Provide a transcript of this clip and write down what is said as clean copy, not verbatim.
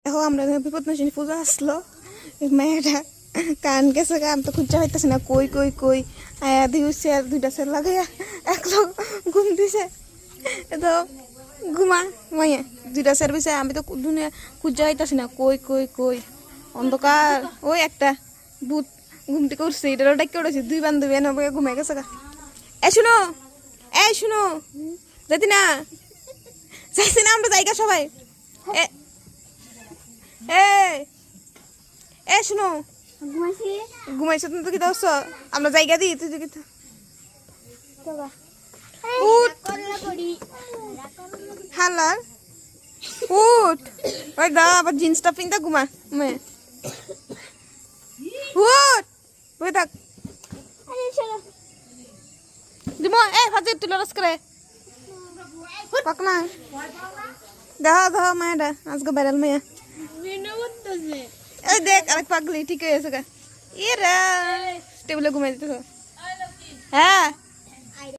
দেখো আমরা বিপদনাশিনী পূজা আসলো মেয়েটা কান গেছে আমি তো খুঁজা হইতেছে না কই কই কই আয়া দিউছে আর দুইটা সেল লাগাইয়া এক লোক ঘুম দিছে তো ঘুমা মাইয়া দুইটা সের বিষয় আমি তো দুনিয়া খুঁজা হইতেছি না কই কই কই অন্ধকার ওই একটা ভূত ঘুমটি করছে এটারও ডাক্কে উঠেছে দুই বান্ধবী এনে ঘুমাই গেছে গা এই শুনো যেতি না যাইছি না আমরা জায়গা সবাই এ শুনো ঘুমাইছো তুমি তো কি দোস আমরা জায়গা দিই তুই কি উঠ হালার উঠ ওই দা আবার জিন্সটা পিনতা ঘুমা মে উঠ ওই থাক দিমো ফাজে তুই লরস করে পাক না দেখা মায়েরা আজকে বেড়াল মেয়ে এই দেখ আরেক পাগলি ঠিক হয়ে গেছে গা এরা টেবিলে ঘুমাই দিতেছ হ্যাঁ